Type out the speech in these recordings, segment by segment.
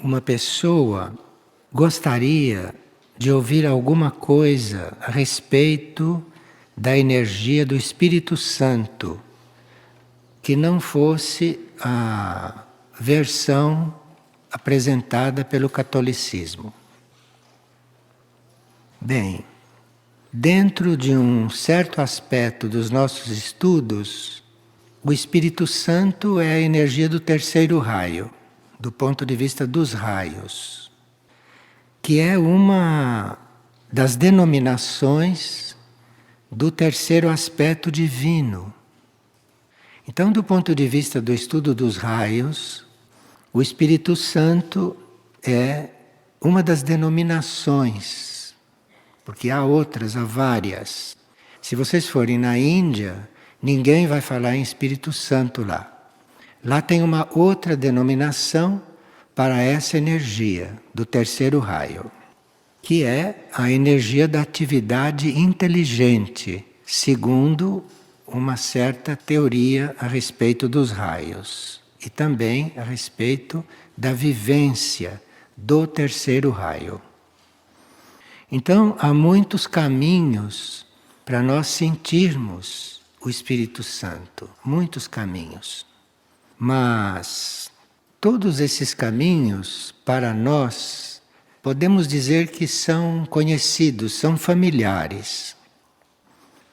uma pessoa gostaria de ouvir alguma coisa a respeito da energia do Espírito Santo, que não fosse a versão apresentada pelo catolicismo. Bem, dentro de um certo aspecto dos nossos estudos, o Espírito Santo é a energia do terceiro raio, do ponto de vista dos raios, que é uma das denominações do terceiro aspecto divino. Então, do ponto de vista do estudo dos raios, o Espírito Santo é uma das denominações, porque há outras, há várias. Se vocês forem na Índia, ninguém vai falar em Espírito Santo lá. Lá tem uma outra denominação para essa energia do terceiro raio, que é a energia da atividade inteligente, segundo uma certa teoria a respeito dos raios e também a respeito da vivência do terceiro raio. Então, há muitos caminhos para nós sentirmos o Espírito Santo, muitos caminhos. Mas todos esses caminhos, para nós, podemos dizer que são conhecidos, são familiares.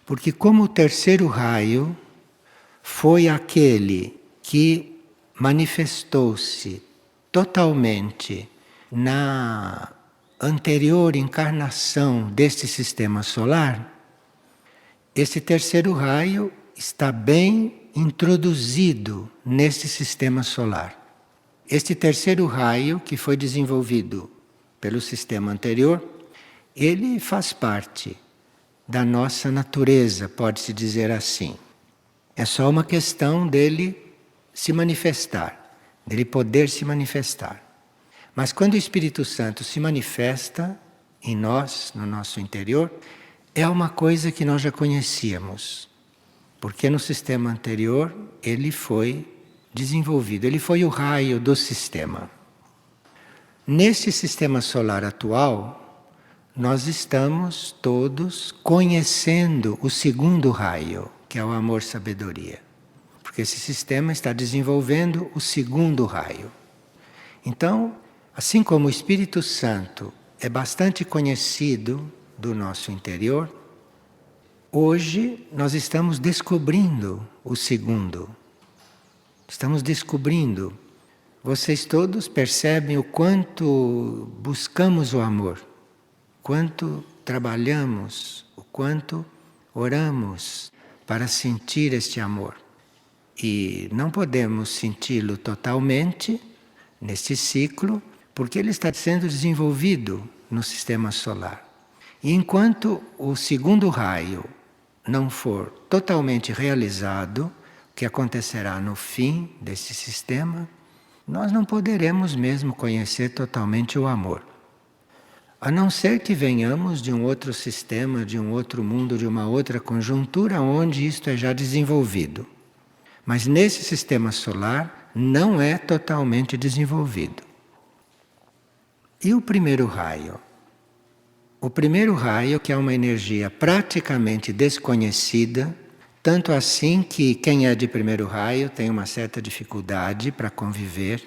Porque como o terceiro raio foi aquele que manifestou-se totalmente na anterior encarnação deste sistema solar, esse terceiro raio está bem introduzido neste sistema solar. Este terceiro raio, que foi desenvolvido pelo sistema anterior, ele faz parte da nossa natureza, pode-se dizer assim. É só uma questão dele se manifestar, dele poder se manifestar. Mas quando o Espírito Santo se manifesta em nós, no nosso interior, é uma coisa que nós já conhecíamos. Porque no sistema anterior ele foi desenvolvido, ele foi o raio do sistema. Nesse sistema solar atual, nós estamos todos conhecendo o segundo raio, que é o amor-sabedoria. Porque esse sistema está desenvolvendo o segundo raio. Então, assim como o Espírito Santo é bastante conhecido do nosso interior, hoje nós estamos descobrindo o segundo. Estamos descobrindo. Vocês todos percebem o quanto buscamos o amor, quanto trabalhamos, o quanto oramos para sentir este amor. E não podemos senti-lo totalmente neste ciclo, porque ele está sendo desenvolvido no sistema solar. E enquanto o segundo raio não for totalmente realizado, o que acontecerá no fim desse sistema, nós não poderemos mesmo conhecer totalmente o amor. A não ser que venhamos de um outro sistema, de um outro mundo, de uma outra conjuntura, onde isto é já desenvolvido. Mas nesse sistema solar não é totalmente desenvolvido. E o primeiro raio? O primeiro raio, que é uma energia praticamente desconhecida, tanto assim que quem é de primeiro raio tem uma certa dificuldade para conviver,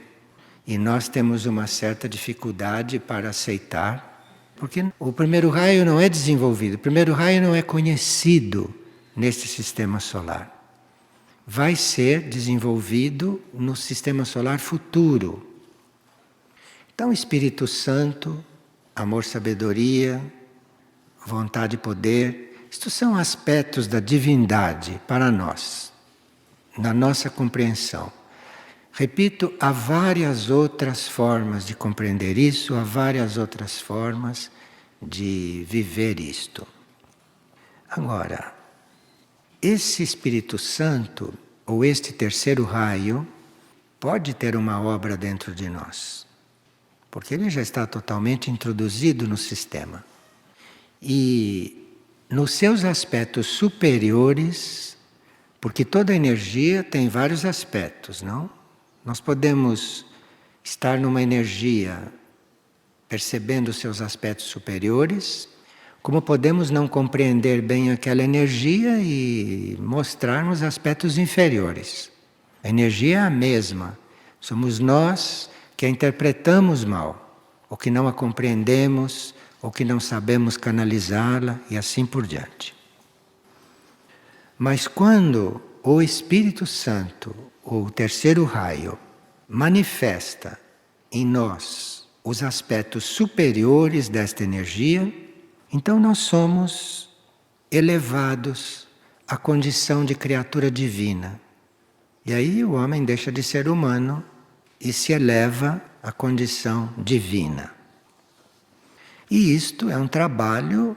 e nós temos uma certa dificuldade para aceitar, porque o primeiro raio não é desenvolvido, o primeiro raio não é conhecido neste sistema solar. Vai ser desenvolvido no sistema solar futuro. Então, Espírito Santo, amor, sabedoria, vontade e poder, isto são aspectos da divindade para nós, na nossa compreensão. Repito, há várias outras formas de compreender isso, há várias outras formas de viver isto. Agora, esse Espírito Santo, ou este terceiro raio, pode ter uma obra dentro de nós. Porque ele já está totalmente introduzido no sistema. E nos seus aspectos superiores, porque toda energia tem vários aspectos, não? Nós podemos estar numa energia percebendo seus aspectos superiores, como podemos não compreender bem aquela energia e mostrarmos aspectos inferiores. A energia é a mesma, somos nós que a interpretamos mal, ou que não a compreendemos, ou que não sabemos canalizá-la e assim por diante. Mas quando o Espírito Santo, ou o terceiro raio, manifesta em nós os aspectos superiores desta energia, então nós somos elevados à condição de criatura divina. E aí o homem deixa de ser humano e se eleva à condição divina. E isto é um trabalho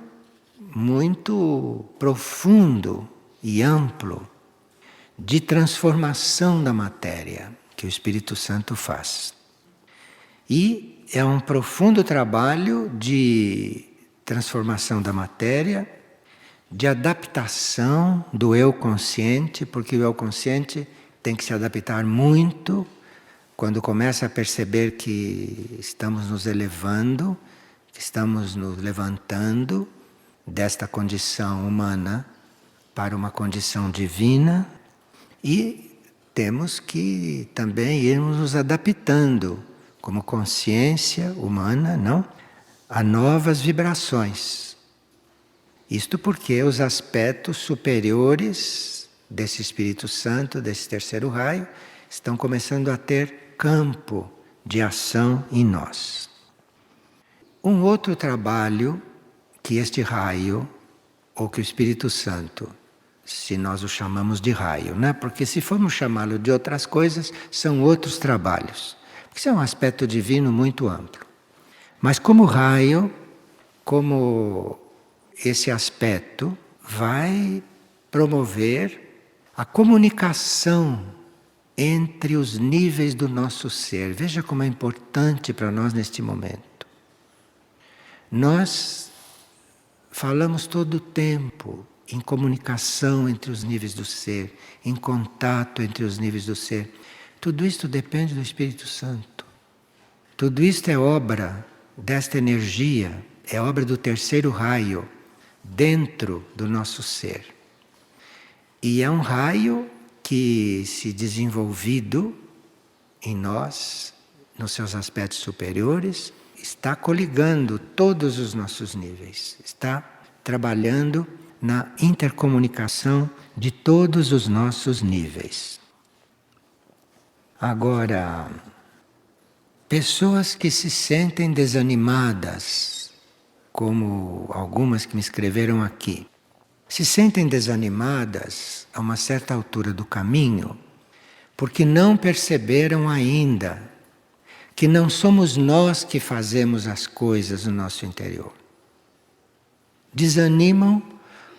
muito profundo e amplo de transformação da matéria que o Espírito Santo faz. E é um profundo trabalho de transformação da matéria, de adaptação do eu consciente, porque o eu consciente tem que se adaptar muito quando começa a perceber que estamos nos elevando, que estamos nos levantando desta condição humana para uma condição divina, e temos que também irmos nos adaptando como consciência humana, não? A novas vibrações. Isto porque os aspectos superiores desse Espírito Santo, desse terceiro raio, estão começando a ter campo de ação em nós. Um outro trabalho que este raio, ou que o Espírito Santo, se nós o chamamos de raio, né? Porque se formos chamá-lo de outras coisas, são outros trabalhos. Porque isso é um aspecto divino muito amplo. Mas como raio, como esse aspecto vai promover a comunicação entre os níveis do nosso ser. Veja como é importante para nós neste momento. Nós falamos todo o tempo em comunicação entre os níveis do ser, em contato entre os níveis do ser. Tudo isto depende do Espírito Santo. Tudo isto é obra desta energia, é obra do terceiro raio, dentro do nosso ser. E é um raio que, se desenvolvido em nós, nos seus aspectos superiores, está coligando todos os nossos níveis, está trabalhando na intercomunicação de todos os nossos níveis. Agora, pessoas que se sentem desanimadas, como algumas que me escreveram aqui, se sentem desanimadas a uma certa altura do caminho, porque não perceberam ainda que não somos nós que fazemos as coisas no nosso interior. Desanimam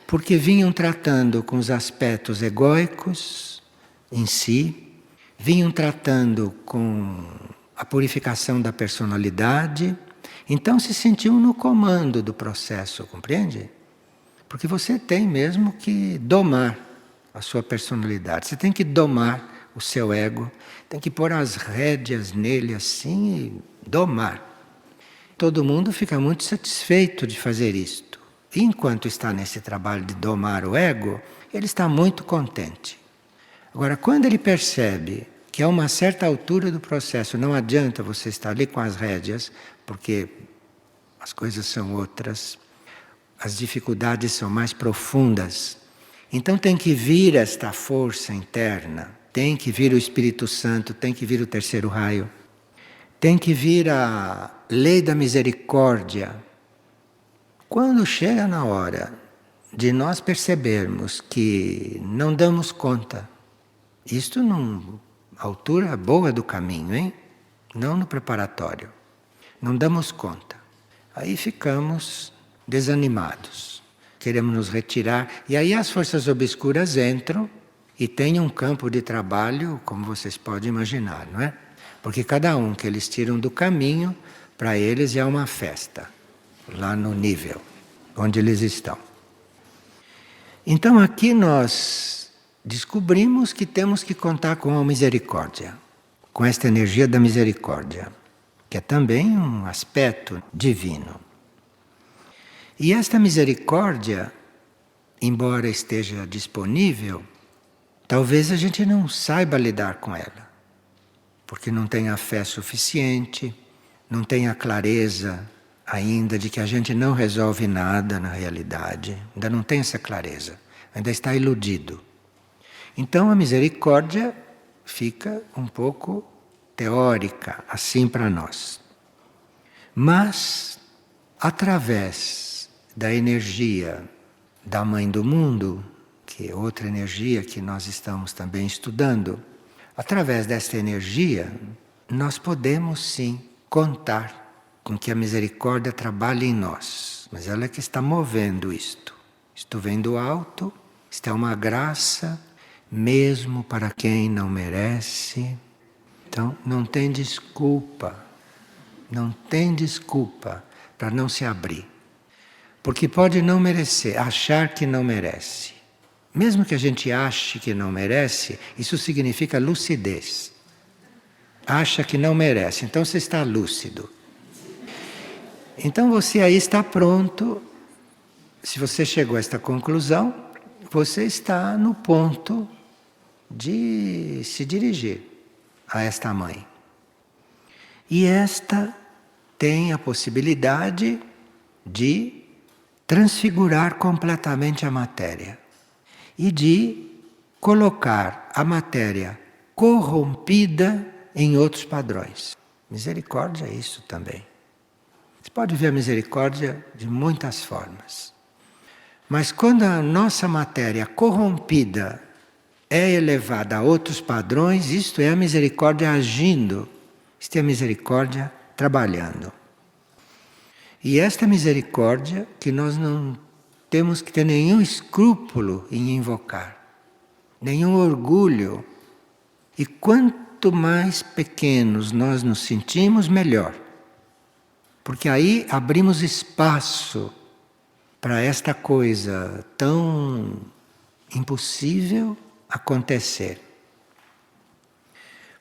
porque vinham tratando com os aspectos egóicos em si, vinham tratando com a purificação da personalidade, então se sentiam no comando do processo, compreende? Porque você tem mesmo que domar a sua personalidade, você tem que domar o seu ego, tem que pôr as rédeas nele assim e domar. Todo mundo fica muito satisfeito de fazer isto. E enquanto está nesse trabalho de domar o ego, ele está muito contente. Agora, quando ele percebe que a uma certa altura do processo não adianta você estar ali com as rédeas, porque as coisas são outras, as dificuldades são mais profundas. Então tem que vir esta força interna, tem que vir o Espírito Santo, tem que vir o terceiro raio, tem que vir a lei da misericórdia. Quando chega na hora de nós percebermos que não damos conta, isto numa altura boa do caminho, hein? Não no preparatório, não damos conta, aí ficamos desanimados, queremos nos retirar, e aí as forças obscuras entram e têm um campo de trabalho, como vocês podem imaginar, não é? Porque cada um que eles tiram do caminho, para eles é uma festa, lá no nível onde eles estão. Então aqui nós descobrimos que temos que contar com a misericórdia. com esta energia da misericórdia, que é também um aspecto divino. E esta misericórdia, embora esteja disponível, talvez a gente não saiba lidar com ela, porque não tem a fé suficiente, não tem a clareza ainda de que a gente não resolve nada na realidade, ainda não tem essa clareza, ainda está iludido. Então a misericórdia fica um pouco teórica, assim para nós. Mas, através da energia da Mãe do Mundo, que é outra energia que nós estamos também estudando, através desta energia, nós podemos sim contar com que a misericórdia trabalhe em nós. Mas ela é que está movendo isto. Isto vem do alto, isto é uma graça, mesmo para quem não merece. Então, não tem desculpa para não se abrir. Porque pode não merecer, achar que não merece. Mesmo que a gente ache que não merece, isso significa lucidez. Acha que não merece, então você está lúcido. Então você aí está pronto. Se você chegou a esta conclusão, você está no ponto de se dirigir a esta mãe. E esta tem a possibilidade de transfigurar completamente a matéria e de colocar a matéria corrompida em outros padrões. Misericórdia é isso também. Você pode ver a misericórdia de muitas formas. Mas quando a nossa matéria corrompida é elevada a outros padrões, isto é a misericórdia agindo, isto é a misericórdia trabalhando. E esta misericórdia que nós não temos que ter nenhum escrúpulo em invocar, nenhum orgulho. E quanto mais pequenos nós nos sentimos, melhor. Porque aí abrimos espaço para esta coisa tão impossível acontecer.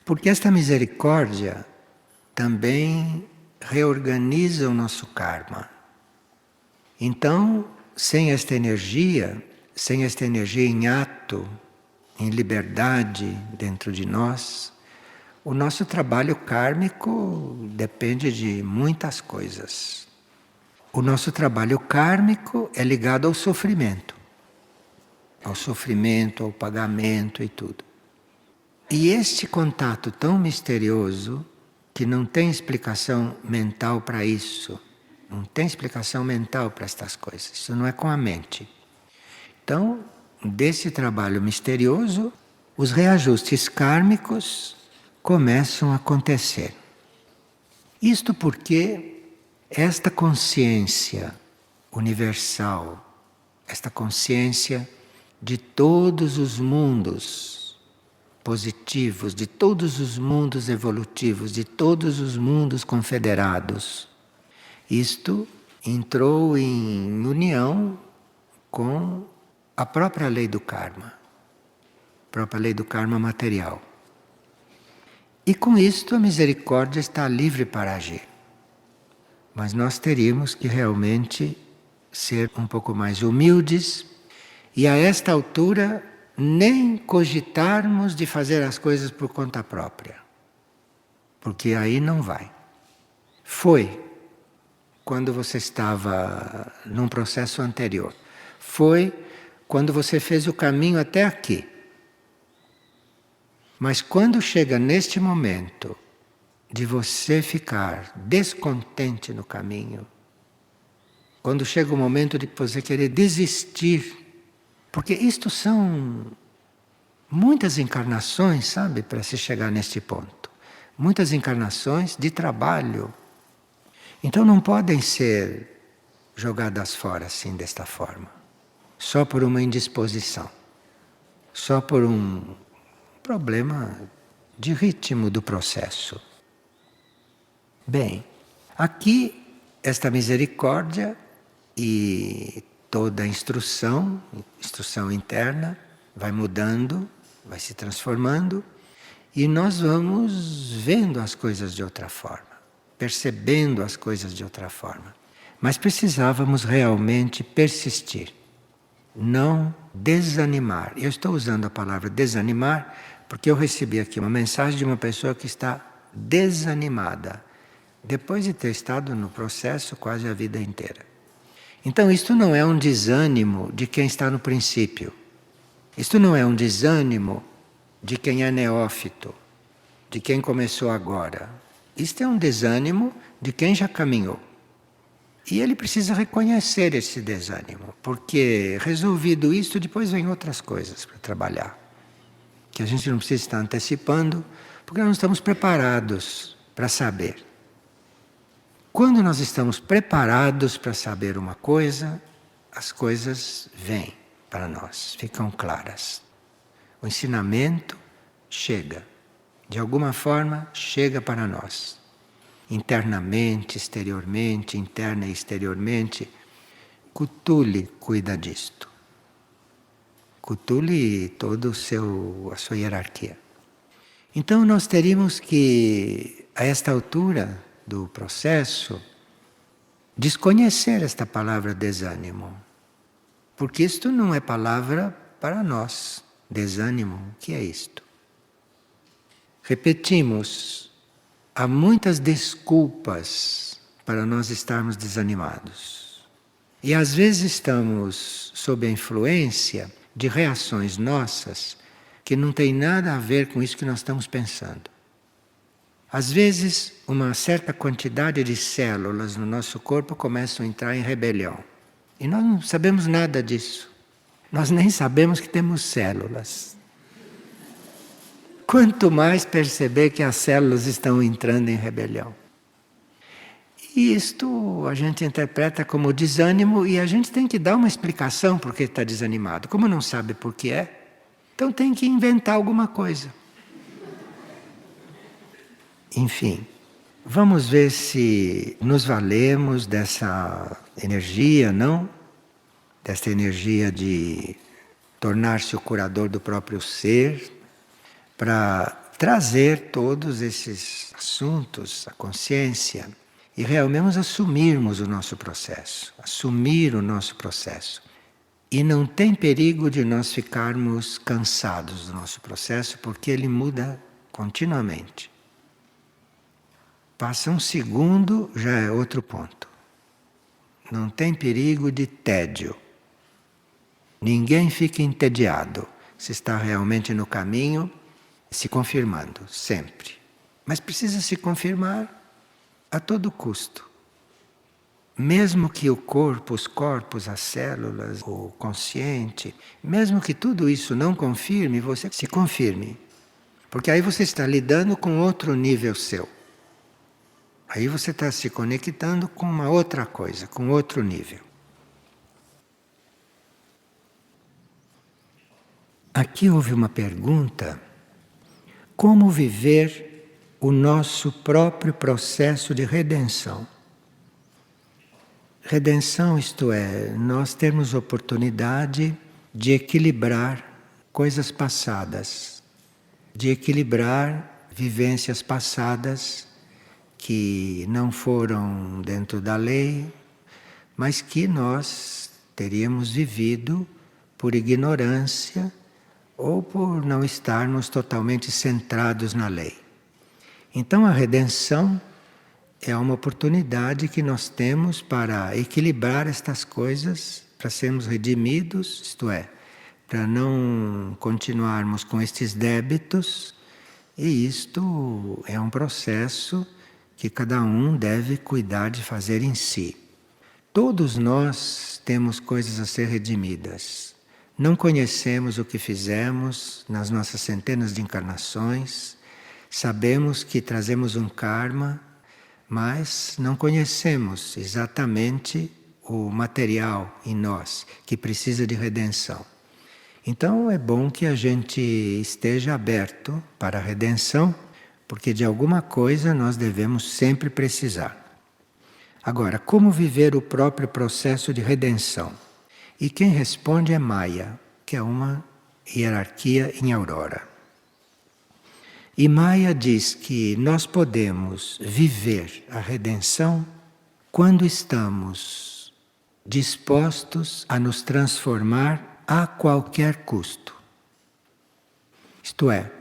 Porque esta misericórdia também reorganiza o nosso karma. Então, sem esta energia em ato, em liberdade dentro de nós, o nosso trabalho kármico depende de muitas coisas. O nosso trabalho kármico é ligado ao sofrimento, ao pagamento e tudo. E este contato tão misterioso, que não tem explicação mental para isso, não tem explicação mental para estas coisas, isso não é com a mente. Então, desse trabalho misterioso, os reajustes kármicos começam a acontecer. Isto porque esta consciência universal, esta consciência de todos os mundos positivos, de todos os mundos evolutivos, de todos os mundos confederados, isto entrou em união com a própria lei do karma, a própria lei do karma material. E com isto a misericórdia está livre para agir. Mas nós teríamos que realmente ser um pouco mais humildes e a esta altura nem cogitarmos de fazer as coisas por conta própria. Porque aí não vai. Foi quando você estava num processo anterior. Foi quando você fez o caminho até aqui. Mas quando chega neste momento de você ficar descontente no caminho, quando chega o momento de você querer desistir, porque isto são muitas encarnações, sabe, para se chegar neste ponto. Muitas encarnações de trabalho. Então não podem ser jogadas fora assim, desta forma. Só por uma indisposição. Só por um problema de ritmo do processo. Bem, aqui esta misericórdia e toda a instrução interna, vai mudando, vai se transformando, E nós vamos vendo as coisas de outra forma, percebendo as coisas de outra forma. Mas precisávamos realmente persistir, não desanimar. Eu estou usando a palavra desanimar porque eu recebi aqui uma mensagem de uma pessoa que está desanimada, depois de ter estado no processo quase a vida inteira. Então isto não é um desânimo de quem está no princípio. Isto não é um desânimo de quem é neófito, de quem começou agora. Isto é um desânimo de quem já caminhou. E ele precisa reconhecer esse desânimo, porque resolvido isto, depois vem outras coisas para trabalhar. Que a gente não precisa estar antecipando, porque nós não estamos preparados para saber. Quando nós estamos preparados para saber uma coisa, as coisas vêm para nós, ficam claras. O ensinamento chega, de alguma forma chega para nós. Internamente, exteriormente, interna e exteriormente, Cthulhu cuida disto. Cthulhu e toda a sua hierarquia. Então nós teríamos que, a esta altura do processo, desconhecer esta palavra desânimo. Porque isto não é palavra para nós. Desânimo, o que é isto? Repetimos, há muitas desculpas para nós estarmos desanimados. E às vezes estamos sob a influência de reações nossas que não tem nada a ver com isso que nós estamos pensando. Às vezes, uma certa quantidade de células no nosso corpo começam a entrar em rebelião. E nós não sabemos nada disso. Nós nem sabemos que temos células. Quanto mais perceber que as células estão entrando em rebelião. E isto a gente interpreta como desânimo e a gente tem que dar uma explicação por que está desanimado. Como não sabe por que é, então tem que inventar alguma coisa. Enfim, vamos ver se nos valemos dessa energia, não? Dessa energia de tornar-se o curador do próprio ser, para trazer todos esses assuntos à consciência e realmente assumirmos o nosso processo, assumir o nosso processo. E não tem perigo de nós ficarmos cansados do nosso processo, porque ele muda continuamente. Passa um segundo, já é outro ponto. Não tem perigo de tédio. Ninguém fica entediado. Se está realmente no caminho, se confirmando, sempre. Mas precisa se confirmar a todo custo. Mesmo que o corpo, os corpos, as células, o consciente, mesmo que tudo isso não confirme, você se confirme. Porque aí você está lidando com outro nível seu. Aí você está se conectando com uma outra coisa, com outro nível. Aqui houve uma pergunta: como viver o nosso próprio processo de redenção? Redenção, isto é, nós termos oportunidade de equilibrar coisas passadas, de equilibrar vivências passadas que não foram dentro da lei, mas que nós teríamos vivido por ignorância ou por não estarmos totalmente centrados na lei. Então a redenção é uma oportunidade que nós temos para equilibrar estas coisas, para sermos redimidos, isto é, para não continuarmos com estes débitos, e isto é um processo que cada um deve cuidar de fazer em si. Todos nós temos coisas a ser redimidas. Não conhecemos o que fizemos nas nossas centenas de encarnações, sabemos que trazemos um karma, mas não conhecemos exatamente o material em nós que precisa de redenção. Então é bom que a gente esteja aberto para a redenção, porque de alguma coisa nós devemos sempre precisar. Agora, como viver o próprio processo de redenção? E quem responde é Maya, que é uma hierarquia em aurora. E Maia diz que nós podemos viver a redenção quando estamos dispostos a nos transformar a qualquer custo. Isto é,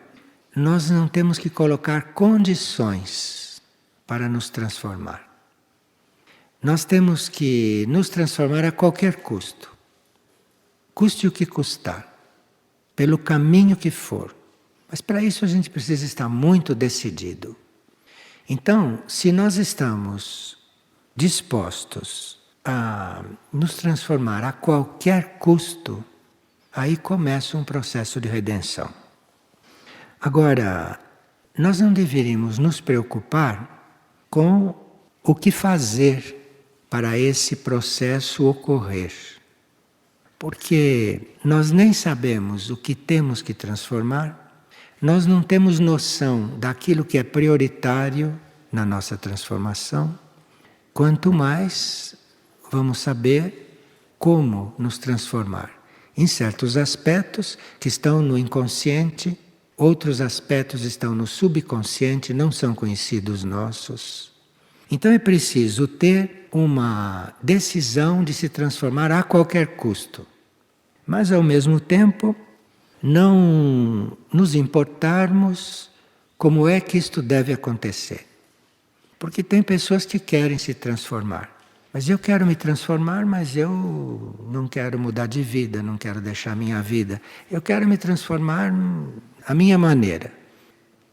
nós não temos que colocar condições para nos transformar. Nós temos que nos transformar a qualquer custo. Custe o que custar, pelo caminho que for. Mas para isso a gente precisa estar muito decidido. Então, se nós estamos dispostos a nos transformar a qualquer custo, aí começa um processo de redenção. Agora, nós não deveríamos nos preocupar com o que fazer para esse processo ocorrer. Porque nós nem sabemos o que temos que transformar, nós não temos noção daquilo que é prioritário na nossa transformação, quanto mais vamos saber como nos transformar. Em certos aspectos que estão no inconsciente, outros aspectos estão no subconsciente, não são conhecidos nossos. Então é preciso ter uma decisão de se transformar a qualquer custo. Mas ao mesmo tempo, não nos importarmos como é que isto deve acontecer. Porque tem pessoas que querem se transformar. Mas eu quero me transformar, mas eu não quero mudar de vida, não quero deixar a minha vida. Eu quero me transformar à minha maneira.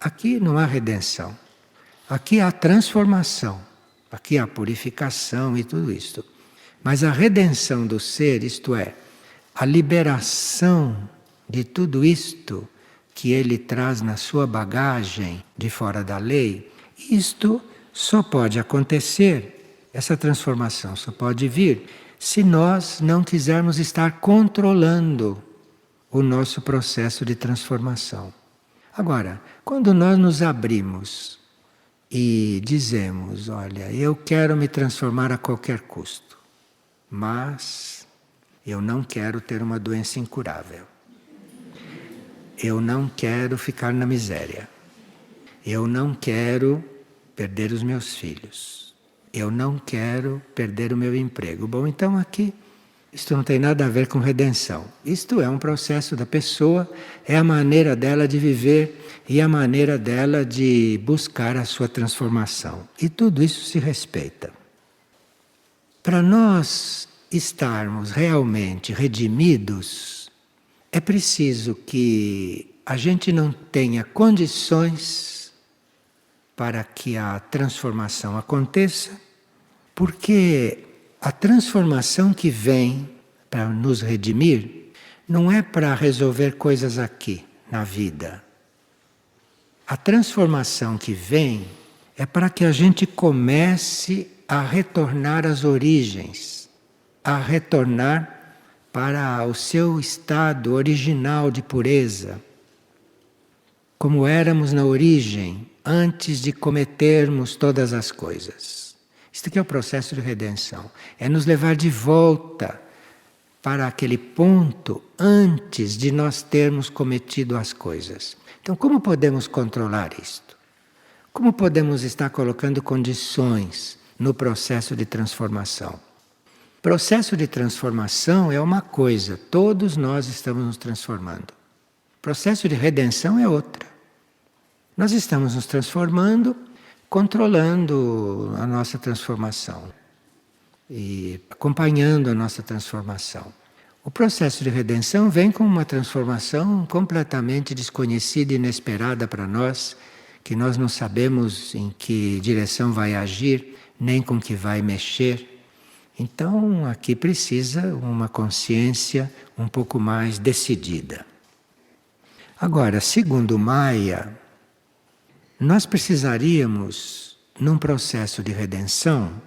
Aqui não há redenção. Aqui há transformação. Aqui há purificação e tudo isto. Mas a redenção do ser, isto é, a liberação de tudo isto que ele traz na sua bagagem de fora da lei, isto só pode acontecer, essa transformação só pode vir, se nós não quisermos estar controlando o nosso processo de transformação. Agora, quando nós nos abrimos e dizemos, olha, eu quero me transformar a qualquer custo, mas eu não quero ter uma doença incurável. Eu não quero ficar na miséria. Eu não quero perder os meus filhos. Eu não quero perder o meu emprego. Bom, então aqui, isto não tem nada a ver com redenção. Isto é um processo da pessoa, é a maneira dela de viver e a maneira dela de buscar a sua transformação. E tudo isso se respeita. Para nós estarmos realmente redimidos, é preciso que a gente não tenha condições para que a transformação aconteça, porque a transformação que vem para nos redimir não é para resolver coisas aqui na vida. A transformação que vem é para que a gente comece a retornar às origens, a retornar para o seu estado original de pureza, como éramos na origem, antes de cometermos todas as coisas. Isto aqui é o processo de redenção. É nos levar de volta para aquele ponto antes de nós termos cometido as coisas. Então, como podemos controlar isto? Como podemos estar colocando condições no processo de transformação? Processo de transformação é uma coisa, todos nós estamos nos transformando. Processo de redenção é outra. Nós estamos nos transformando, controlando a nossa transformação e acompanhando a nossa transformação. O processo de redenção vem com uma transformação completamente desconhecida e inesperada para nós, que nós não sabemos em que direção vai agir, nem com que vai mexer. Então, aqui precisa uma consciência um pouco mais decidida. Agora, segundo Maia, nós precisaríamos, num processo de redenção,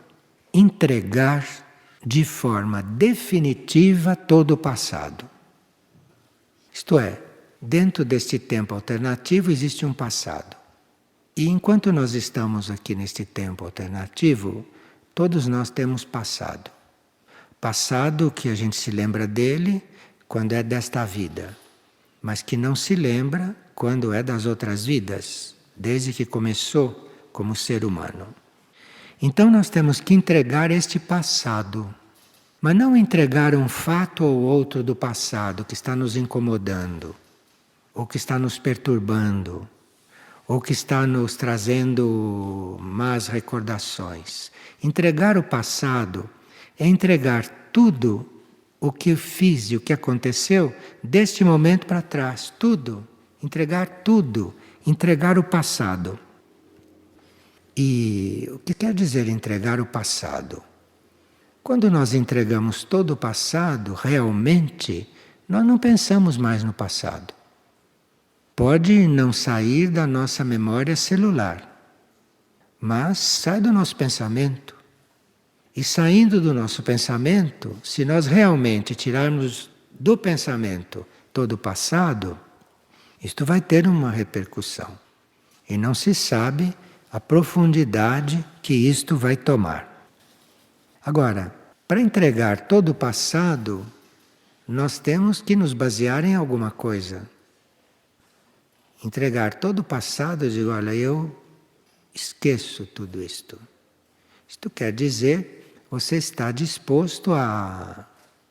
entregar de forma definitiva todo o passado. Isto é, dentro deste tempo alternativo existe um passado. E enquanto nós estamos aqui neste tempo alternativo, todos nós temos passado. Passado que a gente se lembra dele quando é desta vida. mas que não se lembra quando é das outras vidas, desde que começou como ser humano. Então nós temos que entregar este passado, mas não entregar um fato ou outro do passado que está nos incomodando, ou que está nos perturbando, ou que está nos trazendo más recordações. Entregar o passado é entregar tudo o que eu fiz e o que aconteceu deste momento para trás. Tudo. Entregar tudo. Entregar o passado. E o que quer dizer entregar o passado? Quando nós entregamos todo o passado, realmente, nós não pensamos mais no passado. Pode não sair da nossa memória celular, mas sai do nosso pensamento. E saindo do nosso pensamento, se nós realmente tirarmos do pensamento todo o passado, isto vai ter uma repercussão. E não se sabe a profundidade que isto vai tomar. Agora, para entregar todo o passado, nós temos que nos basear em alguma coisa. Entregar todo o passado, eu digo, olha, eu esqueço tudo isto. Isto quer dizer, você está disposto a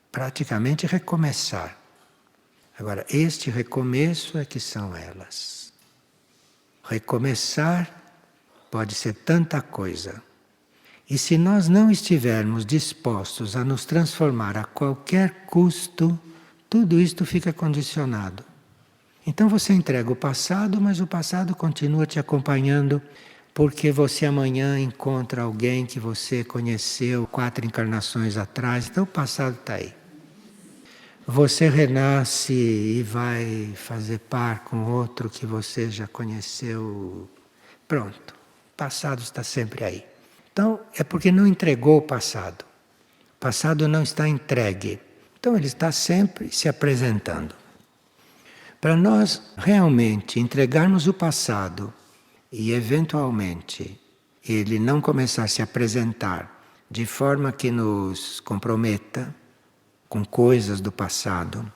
praticamente recomeçar. Agora, este recomeço é que são elas. Recomeçar pode ser tanta coisa. E se nós não estivermos dispostos a nos transformar a qualquer custo, tudo isto fica condicionado. Então você entrega o passado, mas o passado continua te acompanhando, porque você amanhã encontra alguém que você conheceu 4 encarnações atrás, então o passado está aí. Você renasce e vai fazer par com outro que você já conheceu. Pronto, o passado está sempre aí. Então é porque não entregou o passado. O passado não está entregue. Então ele está sempre se apresentando. Para nós realmente entregarmos o passado e eventualmente ele não começar a se apresentar de forma que nos comprometa com coisas do passado,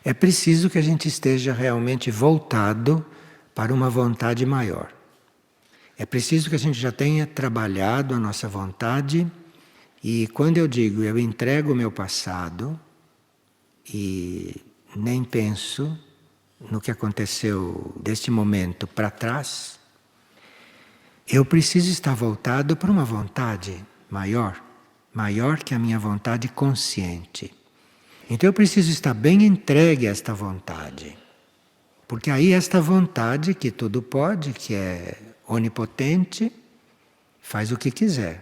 é preciso que a gente esteja realmente voltado para uma vontade maior. É preciso que a gente já tenha trabalhado a nossa vontade e quando eu digo eu entrego o meu passado e nem penso no que aconteceu deste momento para trás, eu preciso estar voltado para uma vontade maior, maior que a minha vontade consciente. Então eu preciso estar bem entregue a esta vontade. Porque aí esta vontade que tudo pode, que é onipotente, faz o que quiser.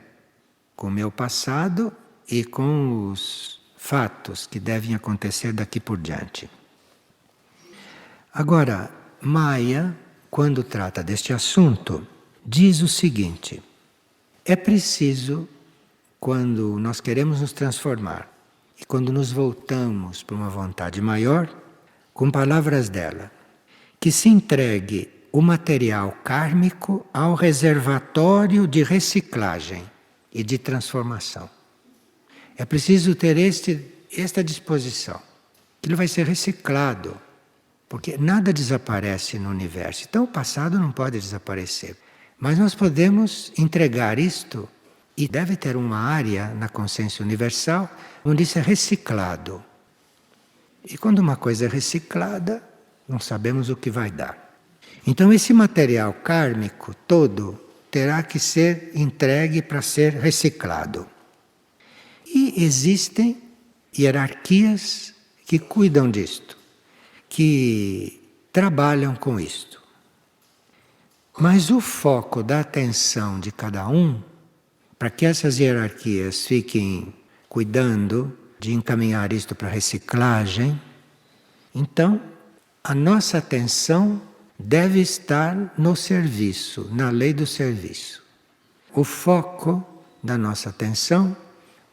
Com o meu passado e com os fatos que devem acontecer daqui por diante. Agora, Maya, quando trata deste assunto, diz o seguinte: é preciso, quando nós queremos nos transformar e quando nos voltamos para uma vontade maior, com palavras dela, que se entregue o material kármico ao reservatório de reciclagem e de transformação. É preciso ter esta disposição, que ele vai ser reciclado, porque nada desaparece no universo. Então o passado não pode desaparecer. Mas nós podemos entregar isto, e deve ter uma área na consciência universal onde isso é reciclado. E quando uma coisa é reciclada, não sabemos o que vai dar. Então esse material kármico todo terá que ser entregue para ser reciclado. E existem hierarquias que cuidam disto, que trabalham com isto. Mas o foco da atenção de cada um, para que essas hierarquias fiquem cuidando de encaminhar isto para reciclagem, então a nossa atenção deve estar no serviço, na lei do serviço. O foco da nossa atenção,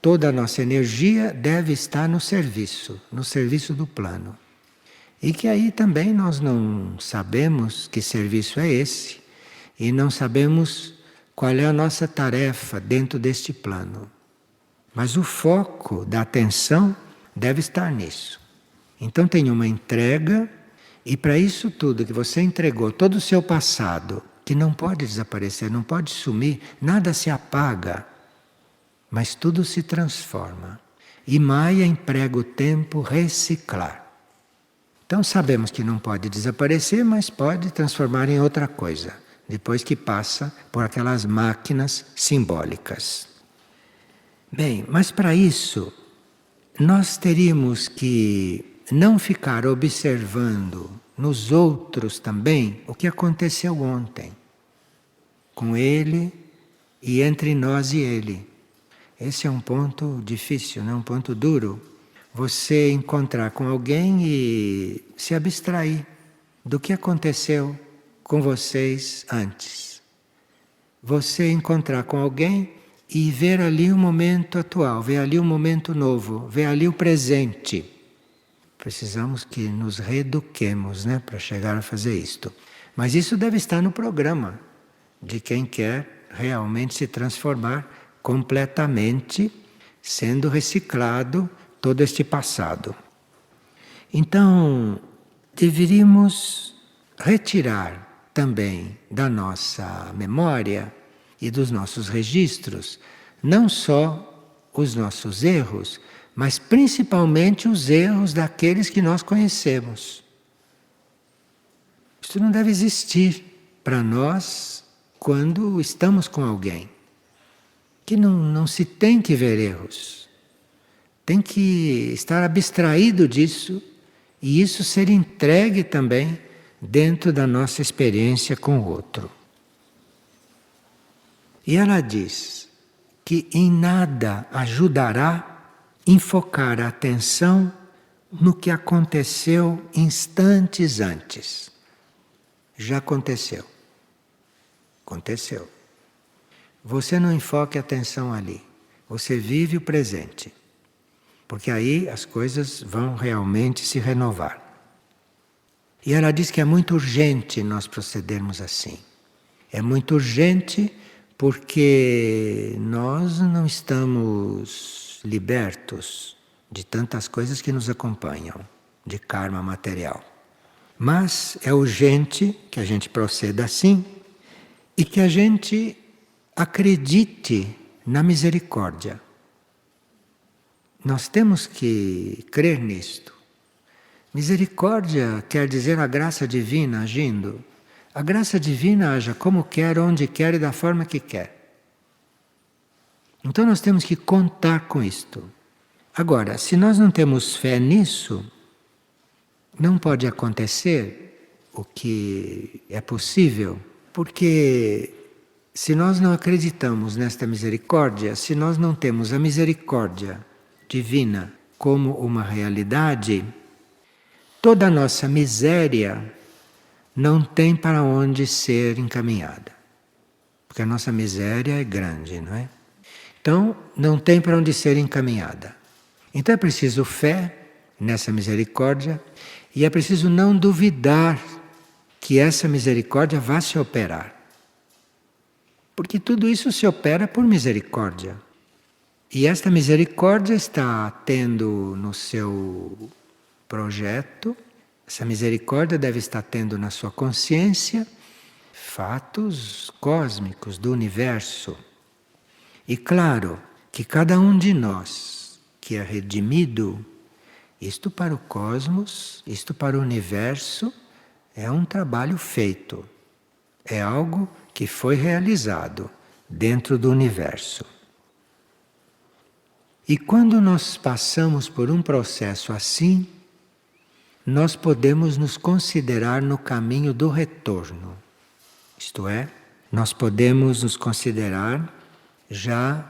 toda a nossa energia deve estar no serviço do plano. E que aí também nós não sabemos que serviço é esse, e não sabemos qual é a nossa tarefa dentro deste plano. Mas o foco da atenção deve estar nisso. Então tem uma entrega E para isso tudo que você entregou, todo o seu passado, que não pode desaparecer, não pode sumir, nada se apaga, mas tudo se transforma. E Maia emprega o tempo reciclar. Então sabemos que não pode desaparecer, mas pode transformar em outra coisa, depois que passa por aquelas máquinas simbólicas. Bem, mas para isso, nós teríamos que não ficar observando nos outros também o que aconteceu ontem, com ele e entre nós e ele. Esse é um ponto difícil, né? Um ponto duro. Você encontrar com alguém e se abstrair do que aconteceu com vocês antes. Você encontrar com alguém e ver ali o momento atual, ver ali o momento novo, ver ali o presente. Precisamos que nos reeduquemos, né, para chegar a fazer isto. Mas isso deve estar no programa de quem quer realmente se transformar completamente, sendo reciclado todo este passado. Então, deveríamos retirar também da nossa memória e dos nossos registros, não só os nossos erros, mas principalmente os erros daqueles que nós conhecemos. Isso não deve existir para nós quando estamos com alguém. Que não se tem que ver erros. Tem que estar abstraído disso e isso ser entregue também dentro da nossa experiência com o outro. E ela diz que em nada ajudará enfocar a atenção no que aconteceu instantes antes. Já aconteceu. Aconteceu. Você não enfoque a atenção ali. Você vive o presente. Porque aí as coisas vão realmente se renovar. E ela diz que é muito urgente nós procedermos assim. É muito urgente porque nós não estamos libertos de tantas coisas que nos acompanham, de karma material. Mas é urgente que a gente proceda assim e que a gente acredite na misericórdia. Nós temos que crer nisto. Misericórdia quer dizer a graça divina agindo. A graça divina age como quer, onde quer e da forma que quer. Então nós temos que contar com isto. Agora, se nós não temos fé nisso, não pode acontecer o que é possível, porque se nós não acreditamos nesta misericórdia, se nós não temos a misericórdia divina como uma realidade, toda a nossa miséria não tem para onde ser encaminhada. Porque a nossa miséria é grande, não é? Então, não tem para onde ser encaminhada. Então é preciso fé nessa misericórdia e é preciso não duvidar que essa misericórdia vá se operar. Porque tudo isso se opera por misericórdia. E esta misericórdia está tendo no seu projeto, essa misericórdia deve estar tendo na sua consciência fatos cósmicos do universo. E claro que cada um de nós que é redimido, isto para o cosmos, isto para o universo, é um trabalho feito. É algo que foi realizado dentro do universo. E quando nós passamos por um processo assim, nós podemos nos considerar no caminho do retorno. Isto é, nós podemos nos considerar já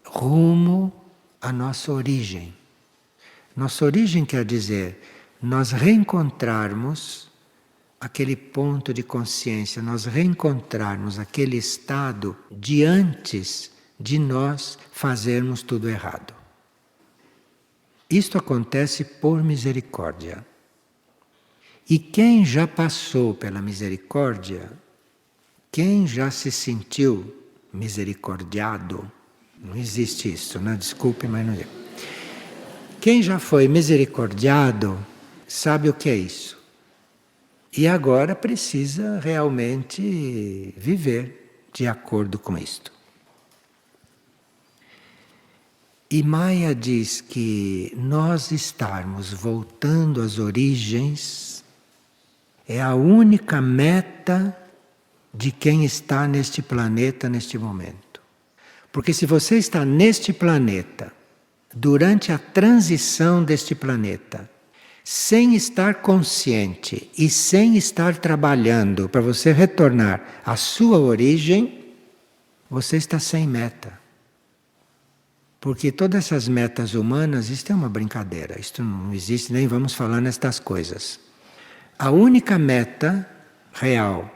rumo à nossa origem. Nossa origem quer dizer nós reencontrarmos aquele ponto de consciência, nós reencontrarmos aquele estado de antes de nós fazermos tudo errado. Isto acontece por misericórdia. E quem já passou pela misericórdia, quem já se sentiu misericordiado, não existe isso, né? Desculpe, mas não é. Quem já foi misericordiado sabe o que é isso. E agora precisa realmente viver de acordo com isto. E Maia diz que nós estarmos voltando às origens é a única meta de quem está neste planeta neste momento. Porque se você está neste planeta, durante a transição deste planeta, sem estar consciente e sem estar trabalhando para você retornar à sua origem, você está sem meta. Porque todas essas metas humanas, isto é uma brincadeira, isto não existe, nem vamos falar nestas coisas. A única meta real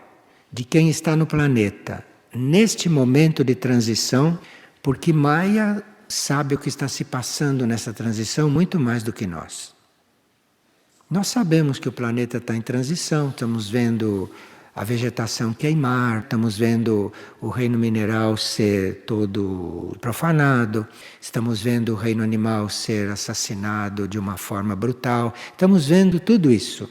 de quem está no planeta, neste momento de transição, porque Maia sabe o que está se passando nessa transição muito mais do que nós. Nós sabemos que o planeta está em transição, estamos vendo a vegetação queimar, estamos vendo o reino mineral ser todo profanado, estamos vendo o reino animal ser assassinado de uma forma brutal, estamos vendo tudo isso.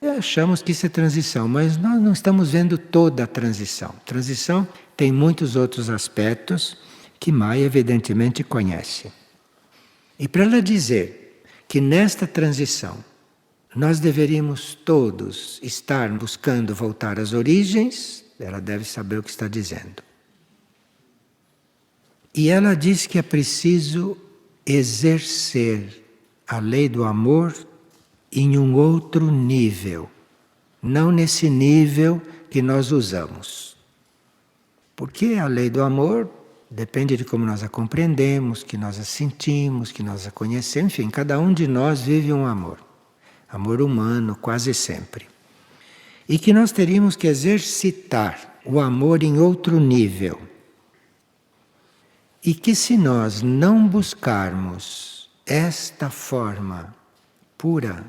E achamos que isso é transição, mas nós não estamos vendo toda a transição. Transição tem muitos outros aspectos que Maia evidentemente conhece. E para ela dizer que nesta transição nós deveríamos todos estar buscando voltar às origens, ela deve saber o que está dizendo. E ela diz que é preciso exercer a lei do amor em um outro nível, não nesse nível que nós usamos. Porque a lei do amor depende de como nós a compreendemos, que nós a sentimos, que nós a conhecemos, enfim, cada um de nós vive um amor. Amor humano, quase sempre. E que nós teríamos que exercitar o amor em outro nível. E que se nós não buscarmos esta forma pura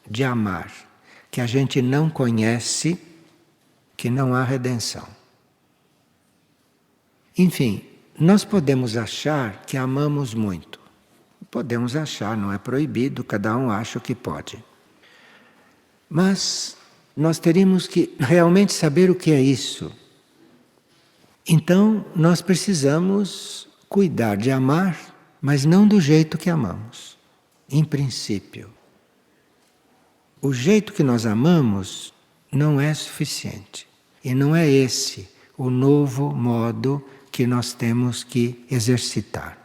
de amar, que a gente não conhece, que não há redenção. Enfim, nós podemos achar que amamos muito. Podemos achar, não é proibido, cada um acha o que pode. Mas nós teríamos que realmente saber o que é isso. Então, nós precisamos cuidar de amar, mas não do jeito que amamos, em princípio. O jeito que nós amamos não é suficiente. E não é esse o novo modo que nós temos que exercitar.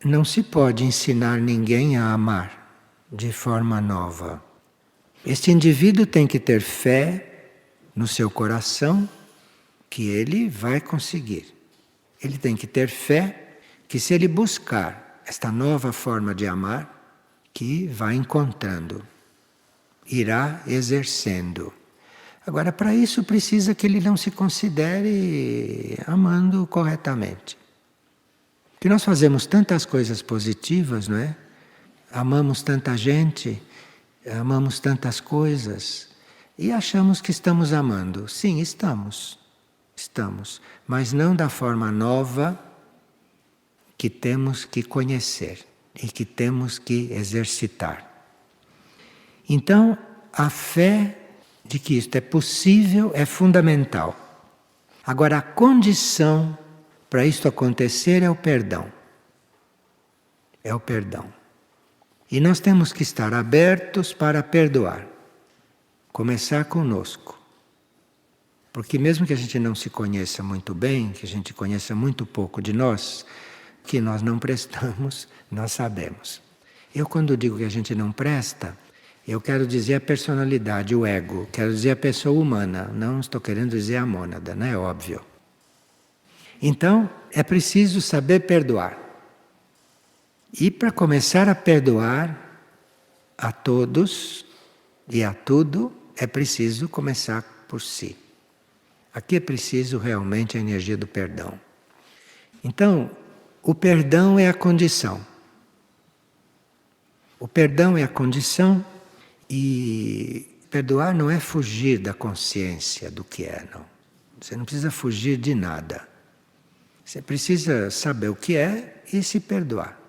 Não se pode ensinar ninguém a amar de forma nova. Este indivíduo tem que ter fé no seu coração que ele vai conseguir. Ele tem que ter fé que se ele buscar esta nova forma de amar, que vai encontrando, irá exercendo. Agora, para isso precisa que ele não se considere amando corretamente. Porque nós fazemos tantas coisas positivas, não é? Amamos tanta gente, amamos tantas coisas e achamos que estamos amando. Sim, estamos, mas não da forma nova que temos que conhecer e que temos que exercitar. Então, a fé de que isto é possível é fundamental. Agora, a condição para isto acontecer é o perdão. É o perdão. E nós temos que estar abertos para perdoar. Começar conosco. Porque mesmo que a gente não se conheça muito bem, que a gente conheça muito pouco de nós, que nós não prestamos, nós sabemos. Eu quando digo que a gente não presta, eu quero dizer a personalidade, o ego, quero dizer a pessoa humana, não estou querendo dizer a mônada, não é óbvio. Então, é preciso saber perdoar. E para começar a perdoar a todos e a tudo, é preciso começar por si. Aqui é preciso realmente a energia do perdão. Então, o perdão é a condição. O perdão é a condição e perdoar não é fugir da consciência do que é, não. Você não precisa fugir de nada. Você precisa saber o que é e se perdoar.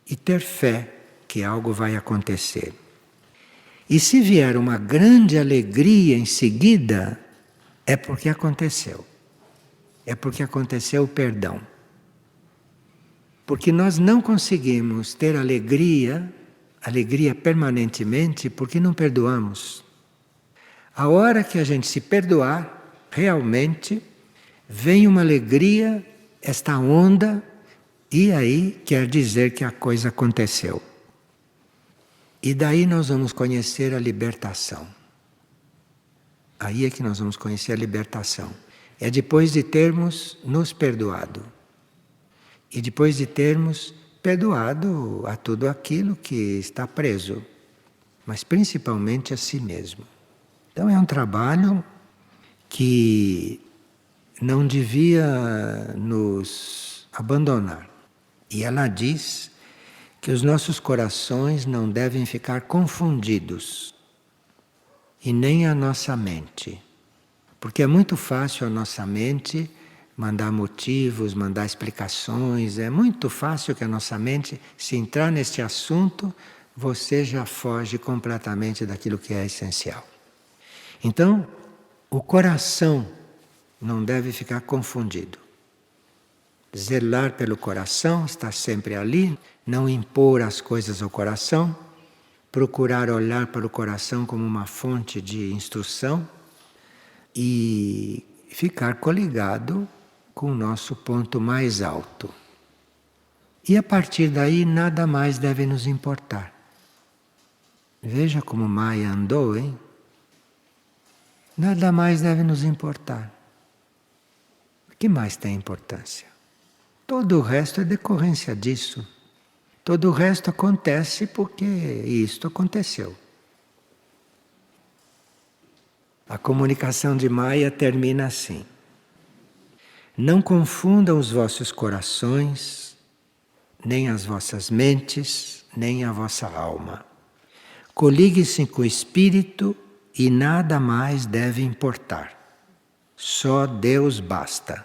E ter fé que algo vai acontecer. E se vier uma grande alegria em seguida, é porque aconteceu. É porque aconteceu o perdão. Porque nós não conseguimos ter alegria permanentemente, porque não perdoamos. A hora que a gente se perdoar, realmente, vem uma alegria, esta onda, e aí quer dizer que a coisa aconteceu. E daí nós vamos conhecer a libertação. Aí é que nós vamos conhecer a libertação. É depois de termos nos perdoado. E depois de termos perdoado a tudo aquilo que está preso. Mas principalmente a si mesmo. Então é um trabalho que não devia nos abandonar. E ela diz que os nossos corações não devem ficar confundidos, e nem a nossa mente. Porque é muito fácil a nossa mente mandar motivos, mandar explicações, é muito fácil que a nossa mente, se entrar neste assunto, você já foge completamente daquilo que é essencial. Então, o coração não deve ficar confundido. Zelar pelo coração, estar sempre ali, não impor as coisas ao coração, procurar olhar para o coração como uma fonte de instrução e ficar coligado com o nosso ponto mais alto. E a partir daí nada mais deve nos importar. Veja como Maya andou, hein? Nada mais deve nos importar. O que mais tem importância? Todo o resto é decorrência disso. Todo o resto acontece porque isto aconteceu. A comunicação de Maya termina assim. Não confundam os vossos corações, nem as vossas mentes, nem a vossa alma. Coligue-se com o espírito e nada mais deve importar. Só Deus basta.